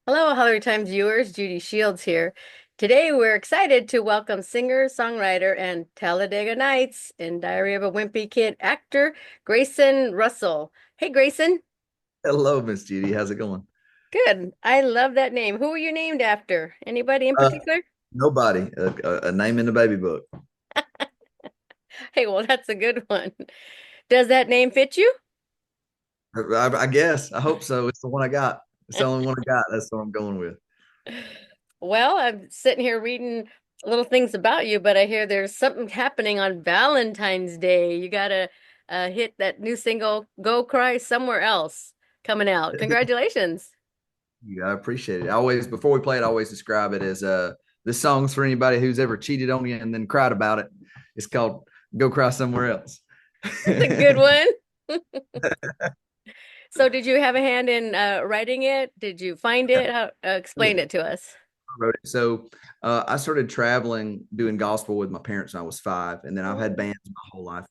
Hello, Hillary Times viewers. Judy Shields here. Today, we're excited to welcome singer, songwriter, and Talladega Nights and Diary of a Wimpy Kid actor, Grayson Russell. Hey, Grayson. Hello, Miss Judy. How's it going? Good. I love that name. Who were you named after? Anybody in Uh, particular? Nobody. A name in the baby book. Hey, well, that's a good one. Does that name fit you? I guess. I hope so. It's the one I got. It's the only one I got. That's what I'm going with. Well, I'm sitting here reading little things about you, but I hear there's something happening on Valentine's Day. You gotta hit that new single, Go Cry Somewhere Else, coming out. Congratulations. Yeah, I appreciate it. I always, before we play it, I always describe it as this song's for anybody who's ever cheated on you and then cried about it. It's called Go Cry Somewhere Else. That's a good one. So, did you have a hand in writing it? Did you find Yeah. it? How, explain Yeah. it to us. Wrote it. So I started traveling doing gospel with my parents when I was 5, and then I've had Oh. bands my whole life.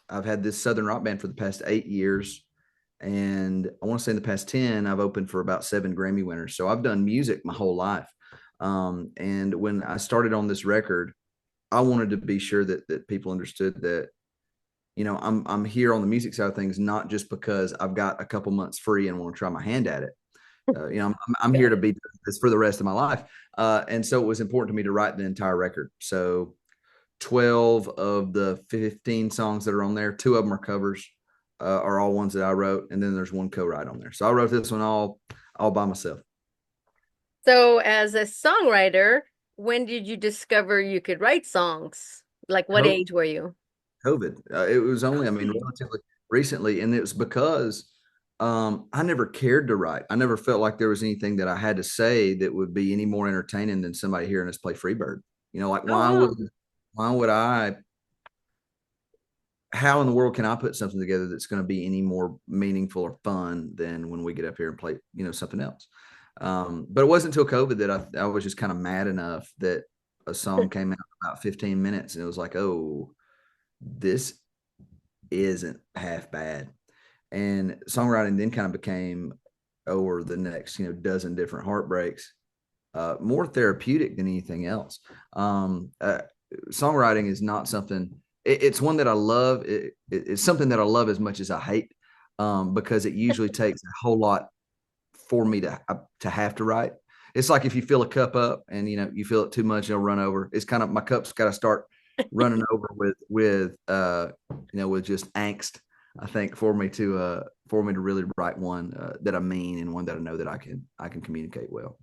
I've had this Southern rock band for the past 8 years, and I want to say in the past 10, I've opened for about 7 Grammy winners. So I've done music my whole life. And when I started on this record, I wanted to be sure that people understood that I'm here on the music side of things, not just because I've got a couple months free and want to try my hand at it. I'm here Got to it. be doing this for the rest of my life. And so it was important to me to write the entire record. So 12 of the 15 songs that are on there, two of them are covers, are all ones that I wrote. And then there's one co-write on there. So I wrote this one all by myself. So, as a songwriter, when did you discover you could write songs? Like, what age were you? COVID. It was only, I mean, Okay. relatively recently. And it was because I never cared to write. I never felt like there was anything that I had to say that would be any more entertaining than somebody hearing us play Freebird. Like Oh, wow. why would I, how in the world can I put something together that's going to be any more meaningful or fun than when we get up here and play, something else? But it wasn't until COVID that I was just kind of mad enough that a song came out about 15 minutes and it was like, oh, this isn't half bad. And songwriting then kind of became over the next, dozen different heartbreaks, more therapeutic than anything else. Songwriting is not something. It's one that I love. It's something that I love as much as I hate, because it usually takes a whole lot for me to have to write. It's like if you fill a cup up and you fill it too much, it'll run over. It's kind of my cup's got to start running over with just angst. I think for me to really write one that I mean and one that I know that I can communicate well.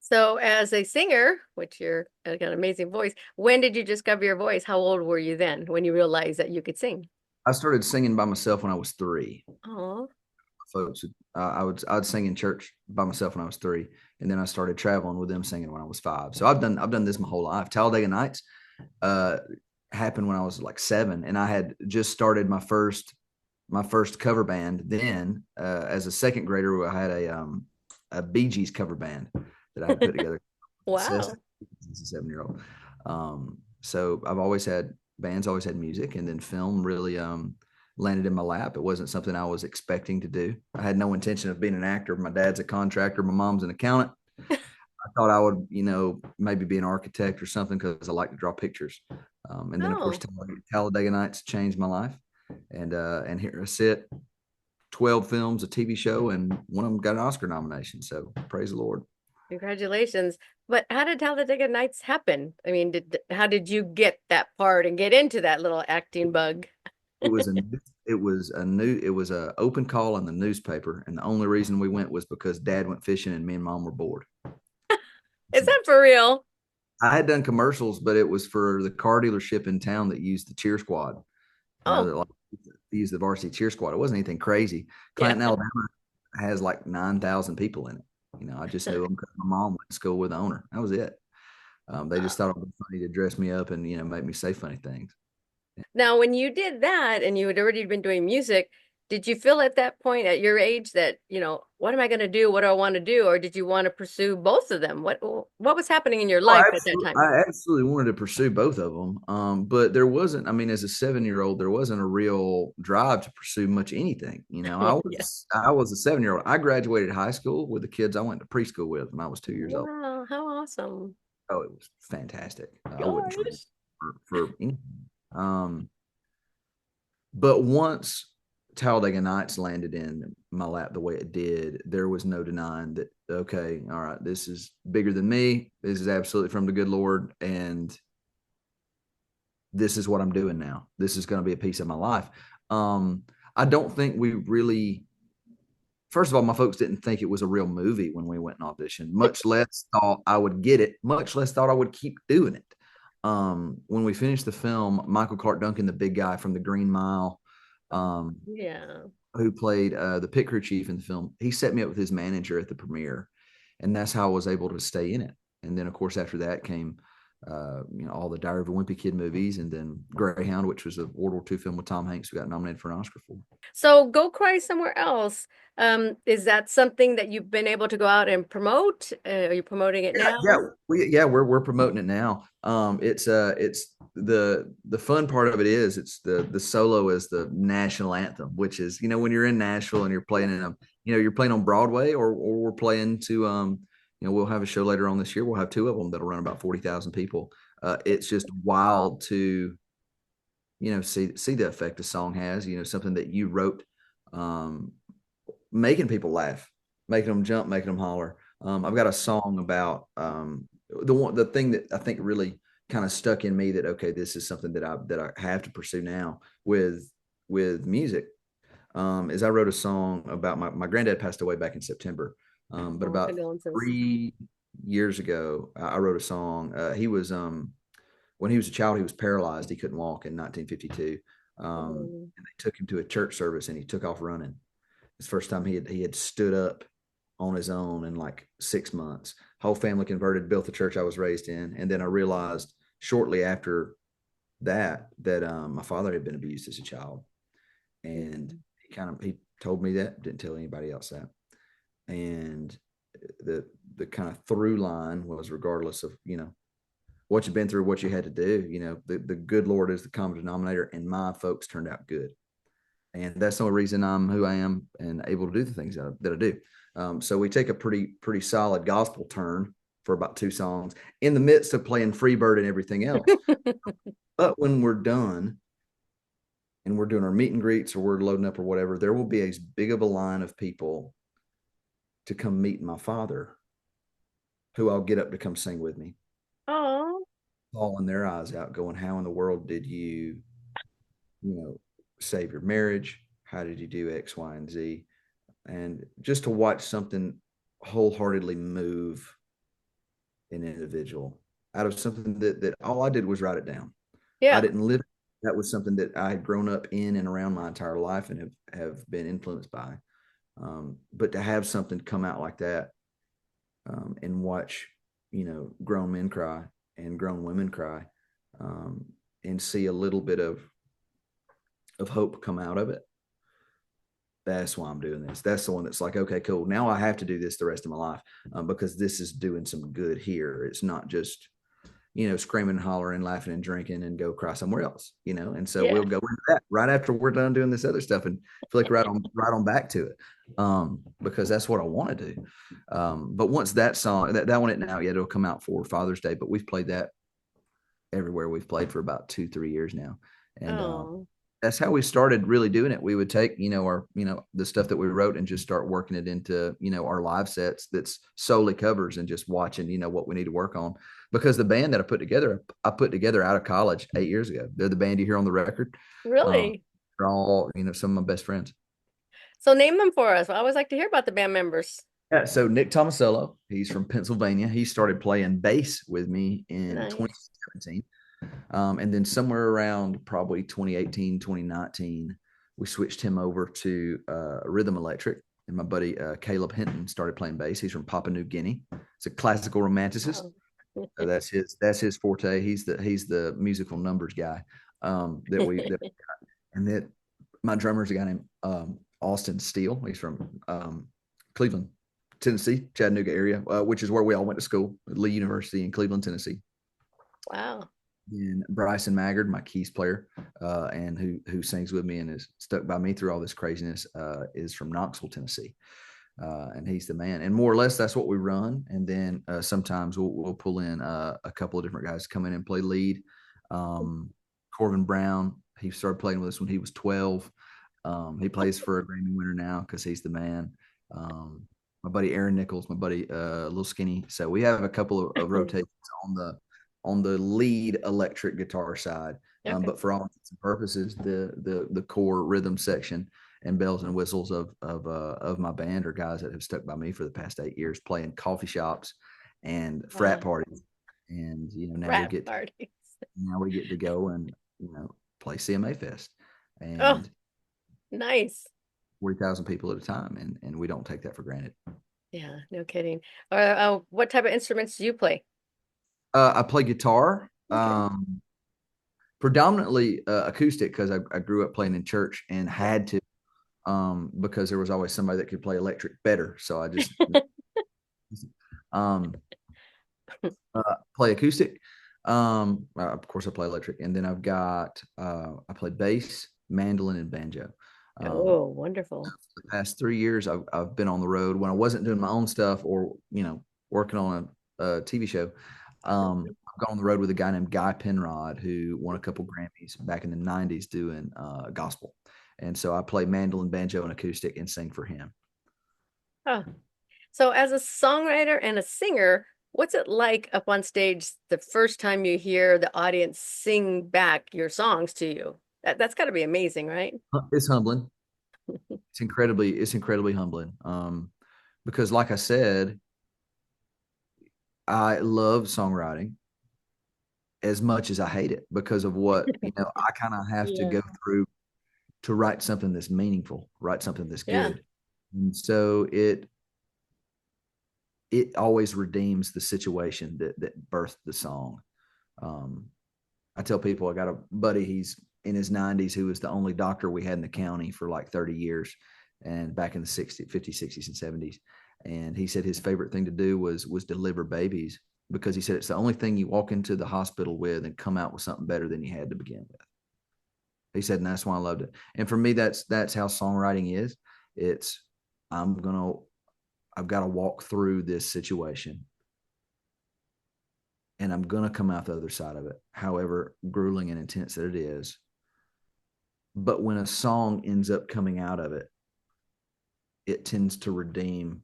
So, as a singer, which you're got an amazing voice, when did you discover your voice? How old were you then when you realized that you could sing? I started singing by myself when I was 3. Oh, Folks, I'd sing in church by myself when I was 3, and then I started traveling with them singing when I was 5. So I've done this my whole life. Talladega Nights uh, happened when I was like 7, and I had just started my first cover band. Then as a second grader, I had a Bee Gees cover band that I had put together as wow. a 7-year-old. So I've always had bands, always had music, and then film really landed in my lap. It wasn't something I was expecting to do. I had no intention of being an actor. My dad's a contractor, my mom's an accountant. I thought I would, maybe be an architect or something because I like to draw pictures. And then of course Oh, Talladega Nights changed my life, and here I sit, 12 films, a TV show, and one of them got an Oscar nomination. So praise the Lord. congratulations. But how did Talladega Nights happen? I mean, how did you get that part and get into that little acting bug? It was a open call in the newspaper, and the only reason we went was because Dad went fishing and me and Mom were bored. Is that for real? I had done commercials, but it was for the car dealership in town that used the cheer squad. Oh, That like used the varsity cheer squad. It wasn't anything crazy. yeah. Clanton, Alabama has like 9,000 people in it. I just knew them because my mom went to school with the owner. That was it. They just thought it was funny to dress me up and make me say funny things. Now, when you did that and you had already been doing music, Did you feel at that point at your age that, what am I going to do? What do I want to do? Or did you want to pursue both of them? What was happening in your Oh, life at that time? I absolutely wanted to pursue both of them. But there wasn't, I mean, as a 7-year-old, there wasn't a real drive to pursue much anything. Yeah. I was a 7-year-old. I graduated high school with the kids I went to preschool with when I was 2 years old. Wow, how awesome. Oh, it was fantastic. I wouldn't trade it Gosh. for anything. Um, but once Talladega Nights landed in my lap the way it did, there was no denying that, okay, all right, this is bigger than me. This is absolutely from the good Lord. And this is what I'm doing now. This is going to be a piece of my life. I don't think we really, first of all, my folks didn't think it was a real movie when we went and auditioned, much less thought I would get it, much less thought I would keep doing it. When we finished the film, Michael Clark Duncan, the big guy from the Green Mile, um, Yeah. who played the pit crew chief in the film, he set me up with his manager at the premiere, and that's how I was able to stay in it. And then, of course, after that came, all the Diary of a Wimpy Kid movies, and then Greyhound, which was a World War II film with Tom Hanks, who got nominated for an Oscar for. So Go Cry Somewhere Else. Is that something that you've been able to go out and promote? Are you promoting it Yeah, now? we're promoting it now. It's the fun part of it is it's the solo is the national anthem, which is when you're in Nashville and you're playing in a you're playing on Broadway or we're playing to we'll have a show later on this year. We'll have two of them that'll run about 40,000 people. It's just wild to see the effect a song has. Something that you wrote, um, making people laugh, making them jump, making them holler. I've got a song about the thing that I think really kind of stuck in me that okay, this is something that I have to pursue now with music. Is I wrote a song about my granddad passed away back in September, but Oh, about condolences. 3 years ago, I wrote a song. He was when he was a child, he was paralyzed. He couldn't walk in 1952. Oh, And they took him to a church service, and he took off running. It's the first time he had stood up on his own in like 6 months. Whole family converted, built the church I was raised in, and then I realized shortly after that my father had been abused as a child, and mm. he told me that, didn't tell anybody else that, and the kind of through line was regardless of what you've been through, what you had to do, the good Lord is the common denominator, and my folks turned out good. And that's the only reason I'm who I am and able to do the things that I do. So we take a pretty solid gospel turn for about two songs in the midst of playing Freebird and everything else. But when we're done and we're doing our meet and greets or we're loading up or whatever, there will be as big of a line of people to come meet my father, who I'll get up to come sing with me, Oh, bawling their eyes out, going, "How in the world did you know, save your marriage? How did you do X, Y, and Z?" And just to watch something wholeheartedly move an individual out of something that all I did was write it down. I yeah. didn't live. That was something that I had grown up in and around my entire life and have been influenced by. But to have something come out like that, and watch, grown men cry and grown women cry, um, and see a little bit of hope come out of it. That's why I'm doing this. That's the one that's like, okay, cool. Now I have to do this the rest of my life, because this is doing some good here. It's not just, screaming, and hollering, laughing, and drinking, and go cry somewhere else, And so Yeah. we'll go into that right after we're done doing this other stuff and flick right on back to it, because that's what I want to do. But once that song, that one isn't out yet, it'll come out for Father's Day. But we've played that everywhere we've played for about 2-3 years now, and Oh, that's how we started really doing it. We would take, our, the stuff that we wrote and just start working it into, our live sets that's solely covers and just watching, what we need to work on. Because the band that I put together out of college 8 years ago. They're the band you hear on the record. Um, really? they're all, some of my best friends. So name them for us. I always like to hear about the band members. Yeah, so Nick Tomasello, he's from Pennsylvania. He started playing bass with me in Nice. 2017. And then somewhere around probably 2018, 2019, we switched him over to Rhythm Electric. And my buddy Caleb Hinton started playing bass. He's from Papua New Guinea. He's a classical romanticist. Oh. So that's his forte. He's the musical numbers guy, that we that and that My drummer's a guy named Austin Steele. He's from Cleveland, Tennessee, Chattanooga area, which is where we all went to school, Lee University in Cleveland, Tennessee. Wow. And Bryson Maggard, my keys player, and who sings with me and is stuck by me through all this craziness, is from Knoxville, Tennessee. And he's the man. And more or less, that's what we run. And then sometimes we'll pull in a couple of different guys to come in and play lead. Corvin Brown, he started playing with us when he was 12. He plays for a Grammy winner now because he's the man. My buddy Aaron Nichols, my buddy, a little skinny. So we have a couple of rotations on the lead electric guitar side. Okay. But for all intents and purposes, the core rhythm section and bells and whistles of my band are guys that have stuck by me for the past 8 years, playing coffee shops and frat Wow. parties. And Frat parties. now we get to go and play CMA Fest Oh, and nice. 40,000 people at a time, and we don't take that for granted. Yeah, no kidding. What type of instruments do you play? I play guitar, Okay. predominantly acoustic because I grew up playing in church and Yeah. had to, because there was always somebody that could play electric better. So I just um, play acoustic. Of course, I play electric, and then I play bass, mandolin, and banjo. Oh, wonderful. The past 3 years, I've been on the road when I wasn't doing my own stuff or working on a TV show. I've gone on the road with a guy named Guy Penrod who won a couple Grammys back in the '90s doing gospel, and so I play mandolin, banjo, and acoustic and sing for him. Oh. So as a songwriter and a singer, what's it like up on stage the first time you hear the audience sing back your songs to you? That's got to be amazing, right? It's humbling. It's incredibly humbling. Because like I said, I love songwriting as much as I hate it because of what I kind of have to Yeah. go through to write something that's meaningful, write something that's Yeah. good. And so it always redeems the situation that birthed the song. Um, I tell people I got a buddy, he's in his 90s, who was the only doctor we had in the county for like 30 years and back in the 60s, 50s, 60s, and 70s. And he said his favorite thing to do was deliver babies because he said it's the only thing you walk into the hospital with and come out with something better than you had to begin with. He said, and that's why I loved it. And for me, that's how songwriting is. It's I'm gonna I've got to walk through this situation and I'm gonna come out the other side of it, however grueling and intense that it is. But when a song ends up coming out of it, it tends to redeem,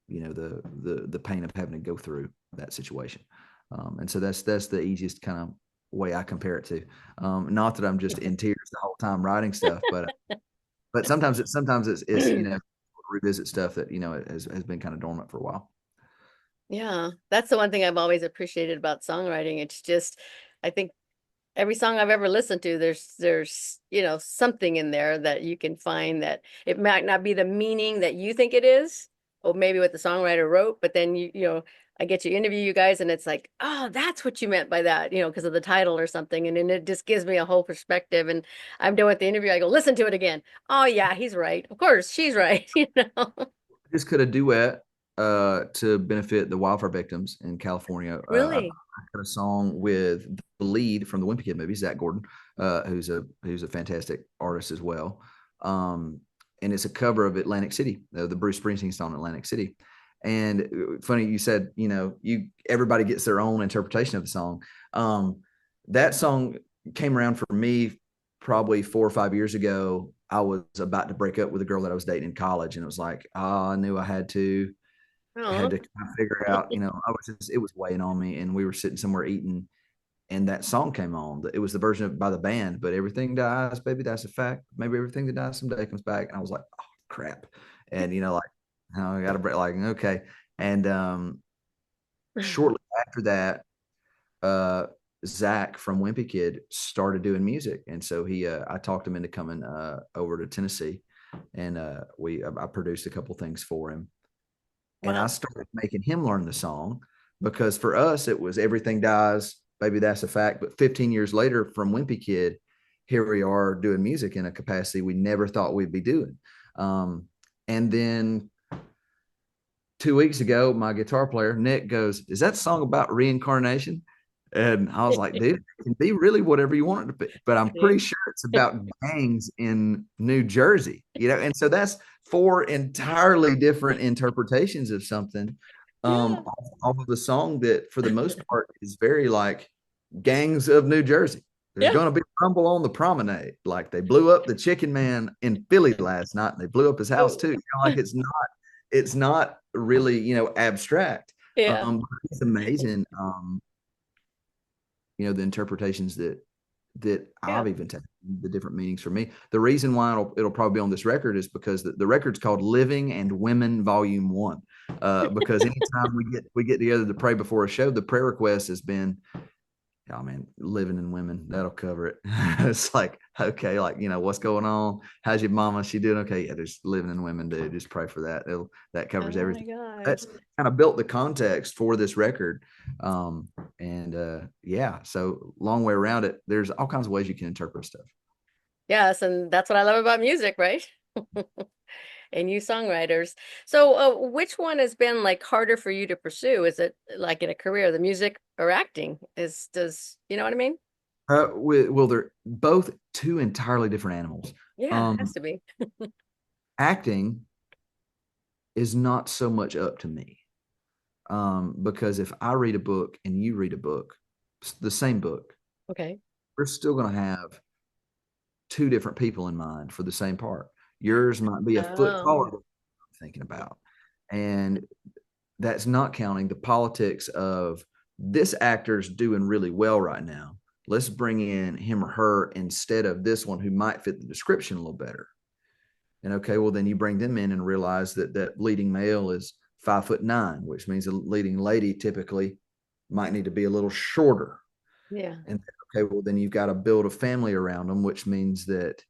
the pain of having to go through that situation. And so that's the easiest kind of way I compare it to. Not that I'm just in tears the whole time writing stuff, but sometimes it's revisit stuff that it has been kind of dormant for a while. Yeah. That's the one thing I've always appreciated about songwriting. It's just, I think every song I've ever listened to, there's something in there that you can find that it might not be the meaning that you think it is, or maybe what the songwriter wrote, but then I get to interview you guys and it's like, oh, that's what you meant by that, because of the title or something. And then it just gives me a whole perspective. And I'm done with the interview. I go, listen to it again. Oh yeah, he's right. Of course, she's right, Just could a duet to benefit the wildfire victims in California. I Really? got a song with the lead from the Wimpy Kid movie, Zach Gordon, who's a fantastic artist as well. And it's a cover of Atlantic City, the Bruce Springsteen song Atlantic City. And funny, you said, everybody gets their own interpretation of the song. That song came around for me probably 4 or 5 years ago. I was about to break up with a girl that I was dating in college, and it was like, I knew I had Oh, to kind of figure out, it was weighing on me, and we were sitting somewhere eating, and that song came on. It was the version by the band, but everything dies, baby, that's a fact. Maybe everything that dies someday comes back. And I was like, oh crap, and like, oh, I got to break, like, okay, and shortly after that, uh, Zach from Wimpy Kid started doing music, and so I talked him into coming over to Tennessee, and I produced a couple things for him, and I wow. started making him learn the song because for us it was everything dies, baby, that's a fact. But 15 years later, from Wimpy Kid, here we are doing music in a capacity we never thought we'd be doing. And then 2 weeks ago, my guitar player, Nick, goes, "Is that song about reincarnation?" And I was like, "Dude, it can be really whatever you want it to be, but I'm pretty See? sure it's about gangs in New Jersey, you know?" And so that's four entirely different interpretations of something, Yeah. off of the song that, for the most part, is very like gangs of New Jersey. There's Yeah. going to be rumble on the promenade. Like they blew up the chicken man in Philly last night, and they blew up his house Oh, too. Like it's not really, abstract. yeah. It's amazing, the interpretations that Yeah. I've even taken, the different meanings for me. The reason why it'll probably be on this record is because the record's called Living and Women Volume One. Because anytime we get together to pray before a show, the prayer request has been, "Oh man, living in women, that'll cover it." It's like, okay, like, what's going on? How's your mama? She doing okay? Yeah, just living in women, dude. Just pray for that. That covers Oh my everything. gosh. That's kind of built the context for this record. And yeah, so long way around it. There's all kinds of ways you can interpret stuff. Yes, and that's what I love about music, right? And you songwriters. So, which one has been like harder for you to pursue? Is it like in a career, the music or acting? Does you know what I mean? Well, they're both two entirely different animals. Yeah, it has Um, to be. Acting is not so much up to me. Because if I read a book and you read a book, the same book, Okay. we're still going to have two different people in mind for the same part. Yours might be a foot Oh, taller than I'm thinking about. And that's not counting the politics of this actor's doing really well right now. Let's bring in him or her instead of this one who might fit the description a little better. And okay, well, then you bring them in and realize that that leading male is 5'9", which means a leading lady typically might need to be a little shorter. yeah. And okay, well, then you've got to build a family around them, which means that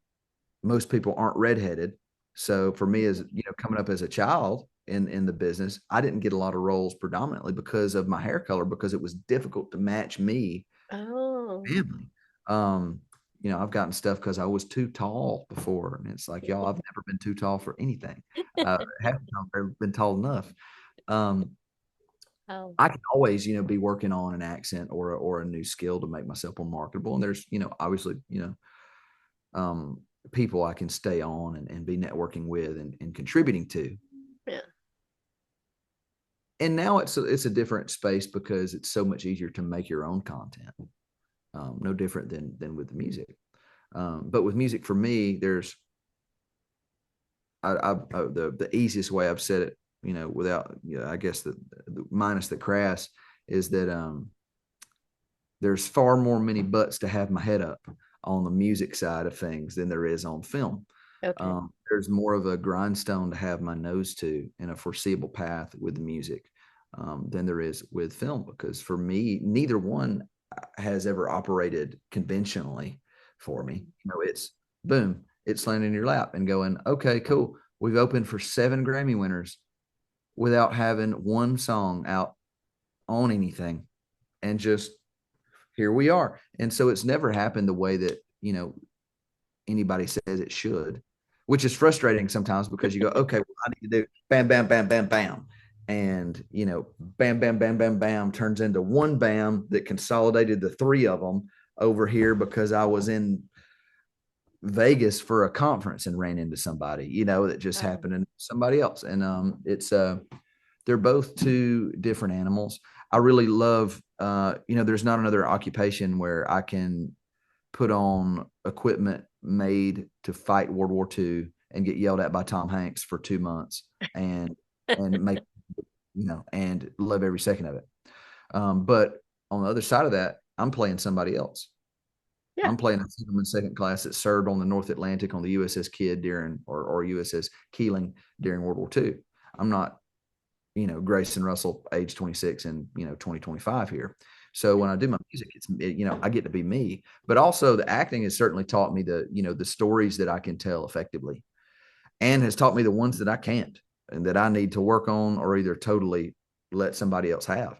most people aren't redheaded. So for me, as coming up as a child in the business, I didn't get a lot of roles predominantly because of my hair color, because it was difficult to match me Oh. family. Um, I've gotten stuff because I was too tall before, and it's like, y'all, I've never been too tall for anything. Haven't ever been tall enough. Um, Oh. I can always, be working on an accent or a new skill to make myself more marketable. And there's, obviously, um, people I can stay on and be networking with and contributing to. Yeah. And now it's a different space because it's so much easier to make your own content. No different than with the music. But with music, for me, there's the easiest way I've said it, without, I guess the minus the crass, is that there's far more many butts to have my head up on the music side of things than there is on film. Okay. There's more of a grindstone to have my nose to in a foreseeable path with the music, than there is with film, because for me, neither one has ever operated conventionally for me. It's boom, it's landing in your lap and going, okay, cool. We've opened for 7 Grammy winners without having one song out on anything, and just here we are. And so it's never happened the way that, anybody says it should, which is frustrating sometimes, because you go, okay, well, I need to do bam, bam, bam, bam, bam. And, bam, bam, bam, bam, bam turns into one bam that consolidated the three of them over here because I was in Vegas for a conference and ran into somebody, that just Oh. happened and somebody else. And they're both two different animals. I really love, there's not another occupation where I can put on equipment made to fight World War II and get yelled at by Tom Hanks for 2 months and make, and love every second of it. But on the other side of that, I'm playing somebody else. Yeah. I'm playing a gentleman second class that served on the North Atlantic on the USS Kidd during, or USS Keeling during World War II. I'm not, Grayson Russell, age 26 and, 2025 here. So when I do my music, I get to be me, but also the acting has certainly taught me the stories that I can tell effectively, and has taught me the ones that I can't and that I need to work on or either totally let somebody else have.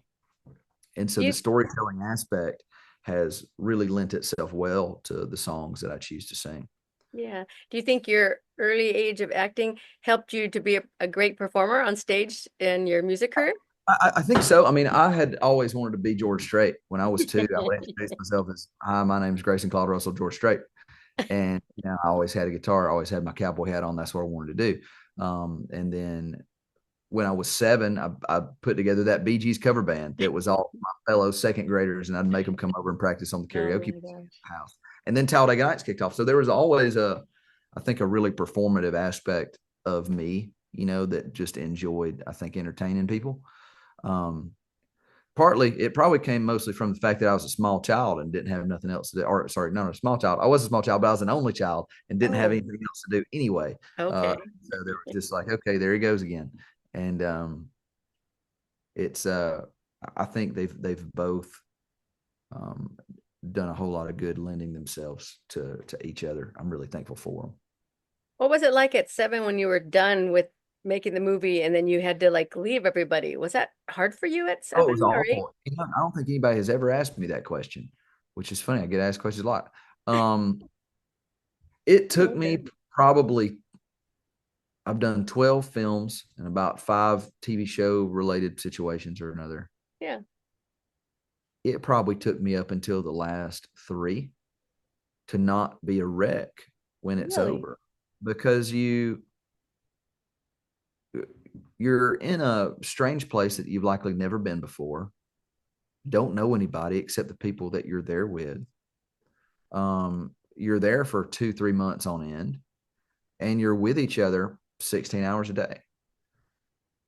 And so the You storytelling aspect has really lent itself well to the songs that I choose to sing. Yeah. Do you think your early age of acting helped you to be a great performer on stage in your music career? I think so. I mean, I had always wanted to be George Strait. When I was two, I would introduce myself as, "Hi, my name is Grayson Claude Russell George Strait." And I always had a guitar, I always had my cowboy hat on. That's what I wanted to do. And then when I was 7, I put together that Bee Gees cover band that was all my fellow second graders, and I'd make them come over and practice on the Oh karaoke my gosh. house. And then Talladega Nights kicked off. So there was always I think, a really performative aspect of me, that just enjoyed, I think, entertaining people. Um, Partly, it probably came mostly from the fact that I was a small child and didn't have nothing else to do. Or, sorry, not a small child. I was a small child, but I was an only child and didn't have Oh, anything else to do anyway. okay. So there was just like, okay, there he goes again. And it's I think they've both um, done a whole lot of good lending themselves to each other. I'm really thankful for them. What was it like at 7 when you were done with making the movie and then you had to like leave everybody? Was that hard for you at Oh, it was 7 or 8? awful. I don't think anybody has ever asked me that question, which is funny. I get asked questions a lot. Um, it took Oh, me okay. probably, I've done 12 films and about 5 TV show related situations or another. Yeah. It probably took me up until the last 3 to not be a wreck when it's Really? over, because you're in a strange place that you've likely never been before, don't know anybody except the people that you're there with. You're there for 2-3 months on end, and you're with each other 16 hours a day.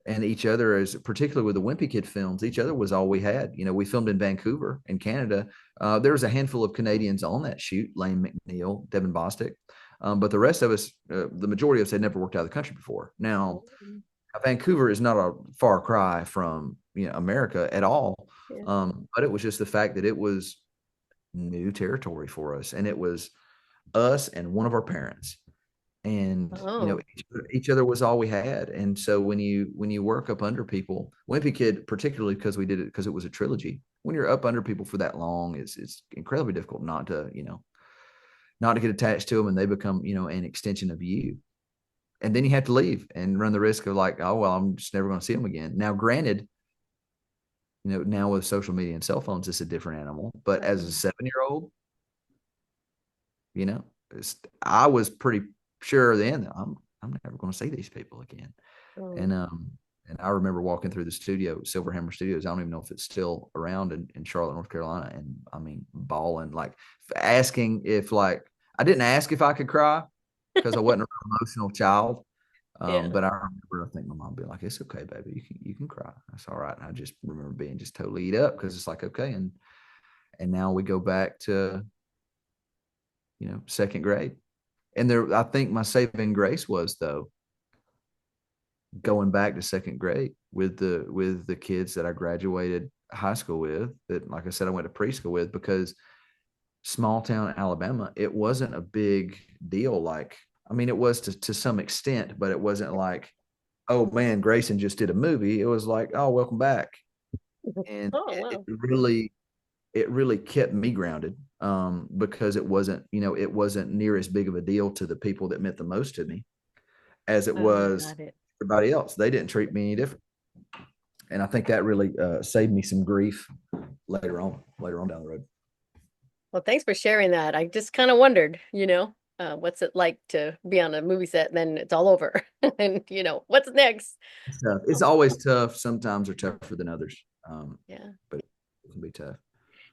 And each other is, particularly with the Wimpy Kid films, each other was all we had. We filmed in Vancouver in Canada. There was a handful of Canadians on that shoot: Lane McNeil, Devin Bostick. But the rest of us, the majority of us, had never worked out of the country before. Now, Oh, Vancouver is not a far cry from America at all. yeah. But it was just the fact that it was new territory for us, and it was us and one of our parents. And Oh, each other was all we had. And so when you work up under people, Wimpy Kid, particularly because we did it because it was a trilogy, when you're up under people for that long, it's incredibly difficult not to get attached to them, and they become an extension of you. And then you have to leave and run the risk of like, oh well, I'm just never going to see them again. Now, granted, now with social media and cell phones, it's a different animal. But as a um, 7-year-old, you know, I was pretty sure then that I'm never going to see these people again. oh, And I remember walking through the studio, Silverhammer Studios. I don't even know if it's still around in Charlotte, North Carolina. And I mean, bawling, like asking if, like, I didn't ask if I could cry because I wasn't an emotional child. yeah. But I remember, I think my mom being like, "It's okay, baby, you can cry. That's all right." And I just remember being just totally eat up because it's like, okay, and now we go back to second grade. And there, I think my saving grace was, though, going back to second grade with the kids that I graduated high school with, that, like I said, I went to preschool with, because small town Alabama, it wasn't a big deal. Like, I mean, it was to some extent, but it wasn't like, oh man, Grayson just did a movie. It was like, oh, welcome back. And Oh, it wow. really kept me grounded, because it wasn't near as big of a deal to the people that meant the most to me as it Oh, was got it. everybody else. They didn't treat me any different. And I think that really saved me some grief later on down the road. Well, thanks for sharing that. I just kind of wondered, what's it like to be on a movie set and then it's all over? And, what's next? It's tough. It's Um, always tough. Sometimes are tougher than others, yeah. but it can be tough.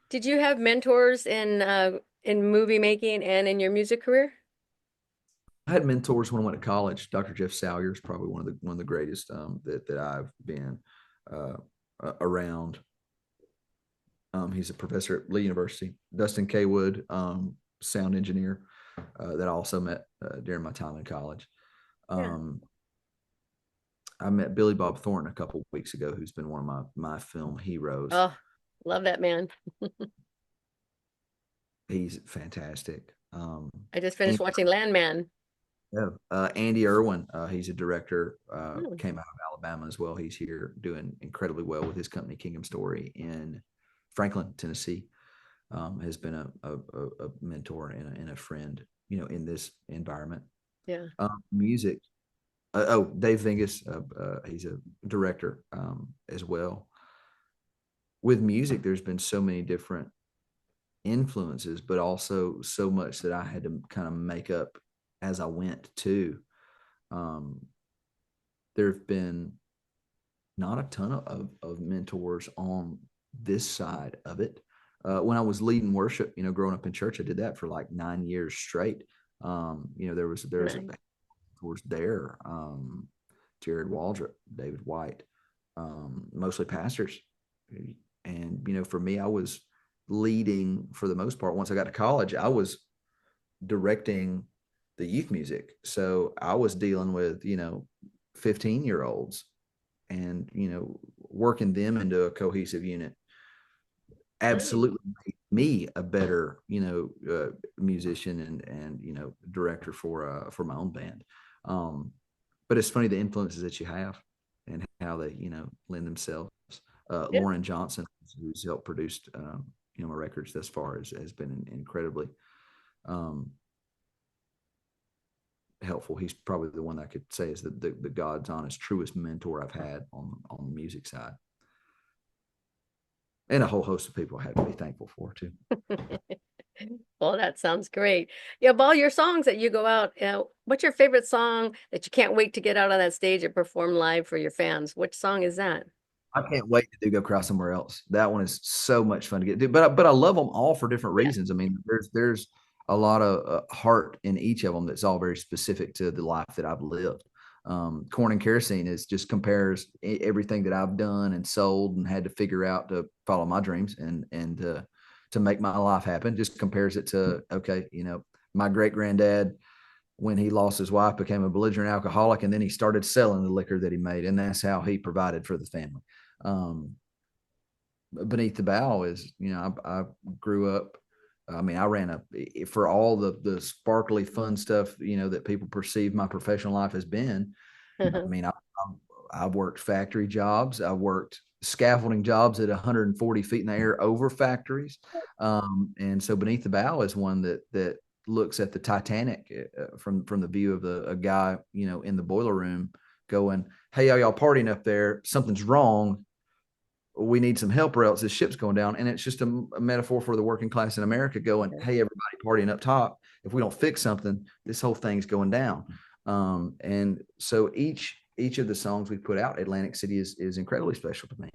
Did you have mentors in movie making and in your music career? I had mentors when I went to college. Dr. Jeff Salyer is probably one of the greatest, that I've been uh, around. He's a professor at Lee University. Dustin K. Wood, sound engineer, that I also met during my time in college. Yeah. Um, I met Billy Bob Thornton a couple of weeks ago, who's been one of my film heroes. Oh, love that man. He's fantastic. I just finished And watching Landman. yeah, Andy Irwin, he's a director, Hmm. came out of Alabama as well. He's here doing incredibly well with his company Kingdom Story in Franklin, Tennessee. has been a mentor and a friend, in this environment. Yeah. Music. Oh, Dave Vingus, he's a director as well. With music, there's been so many different influences, but also so much that I had to kind of make up as I went too. Um, there have been not a ton of mentors on this side of it. When I was leading worship, growing up in church, I did that for like 9 years straight. There's a Nice. mentors there. Jared Waldrop, David White, mostly pastors. And, for me, I was leading for the most part. Once I got to college, I was directing the youth music. So I was dealing with, 15-year-olds and, working them into a cohesive unit Nice. absolutely made me a better, musician and, director for my own band. But it's funny the influences that you have and how they, lend themselves. Yeah. Lauren Johnson, who's helped produce, my records thus far, has been incredibly um, helpful. He's probably the one I could say is the God's honest, truest mentor I've had on the music side, and a whole host of people I have to be thankful for too. Well, that sounds great. Yeah, of all your songs that you go out, what's your favorite song that you can't wait to get out on that stage and perform live for your fans? Which song is that? I can't wait to go cry somewhere else. That one is so much fun to get to. But I love them all for different Yeah. reasons. I mean, there's a lot of heart in each of them that's all very specific to the life that I've lived. Corn and Kerosene is just compares everything that I've done and sold and had to figure out to follow my dreams and to make my life happen. Just compares it to, okay, my great granddad, when he lost his wife, became a belligerent alcoholic, and then he started selling the liquor that he made, and that's how he provided for the family. Um, Beneath the Bow is, I grew up. I mean, I ran for all the sparkly fun stuff, that people perceive my professional life has been. I mean, I've worked factory jobs. I worked scaffolding jobs at 140 feet in the air over factories. And so Beneath the Bow is one that looks at the Titanic from the view of a guy, in the boiler room going, "Hey, y'all partying up there? Something's wrong. We need some help or else this ship's going down." And it's just a metaphor for the working class in America going, "Hey, everybody partying up top. If we don't fix something, this whole thing's going down." And so each of the songs we put out, Atlantic City is incredibly special to me.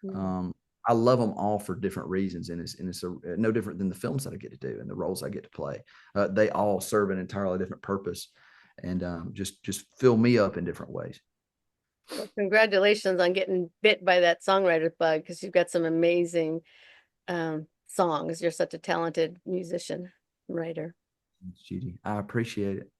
Mhm. Um, I love them all for different reasons, and it's no different than the films that I get to do and the roles I get to play. They all serve an entirely different purpose, and just fill me up in different ways. Well, congratulations on getting bit by that songwriter bug because you've got some amazing songs. You're such a talented musician, writer. Judy, I appreciate it.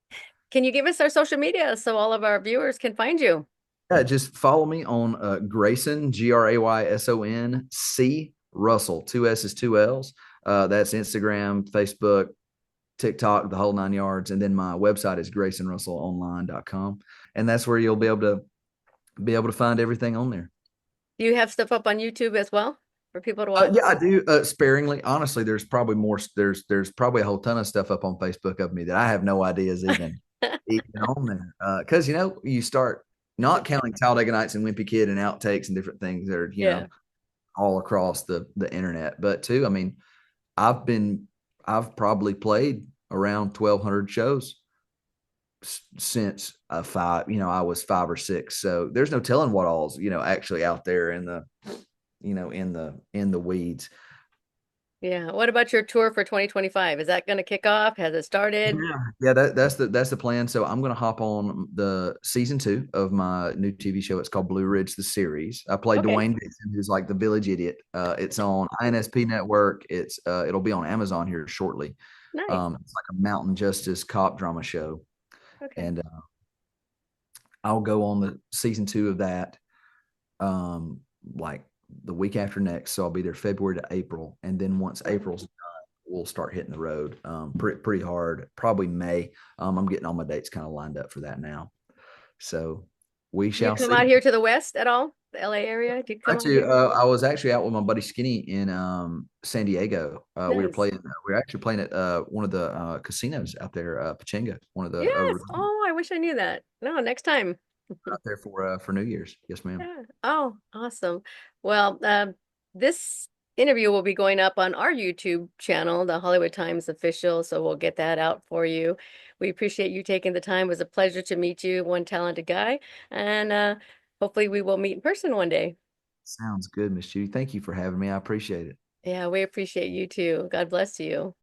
Can you give us our social media so all of our viewers can find you? Yeah, just follow me on Grayson, Grayson C Russell, two S's, two L's. That's Instagram, Facebook, TikTok, the whole 9 yards. And then my website is GraysonRussellOnline.com. And that's where you'll be able to find everything on there. Do you have stuff up on YouTube as well for people to watch? Yeah, I do sparingly. Honestly, there's probably more. There's probably a whole ton of stuff up on Facebook of me that I have no idea is even on there. Because you start not counting Talladega Nights and Wimpy Kid and outtakes and different things that are Yeah. all across the internet. But too, I mean, I've been I've probably played around 1,200 shows since I was 5 or 6. So there's no telling what all's actually out there in the weeds. Yeah. What about your tour for 2025? Is that going to kick off? Has it started? Yeah, that's the plan. So I'm gonna hop on the season 2 of my new TV show. It's called Blue Ridge, the series. I play Okay. Dwayne Dixon, who's like the village idiot. It's on INSP Network. It'll be on Amazon here shortly. Nice. It's like a mountain justice cop drama show, Okay. and I'll go on the season 2 of that, like the week after next. So I'll be there February to April, and then once April's we'll start hitting the road pretty hard, probably May. I'm getting all my dates kind of lined up for that now. So we Do you shall come see. out here to the West at all? the LA area? Do you come out Actually, here? I was actually out with my buddy Skinny in San Diego. Nice. We were actually playing at one of the casinos out there, Pachinga, one of the Yes. Oh, I wish I knew that. No, next time. out there for New Year's. Yes, ma'am. Yeah. Oh, awesome. Well, this interview will be going up on our YouTube channel, the Hollywood Times official, so we'll get that out for you. We appreciate you taking the time. It was a pleasure to meet you, one talented guy, and hopefully we will meet in person one day. Sounds good, Miss Judy. Thank you for having me. I appreciate it. Yeah, we appreciate you too. God bless you.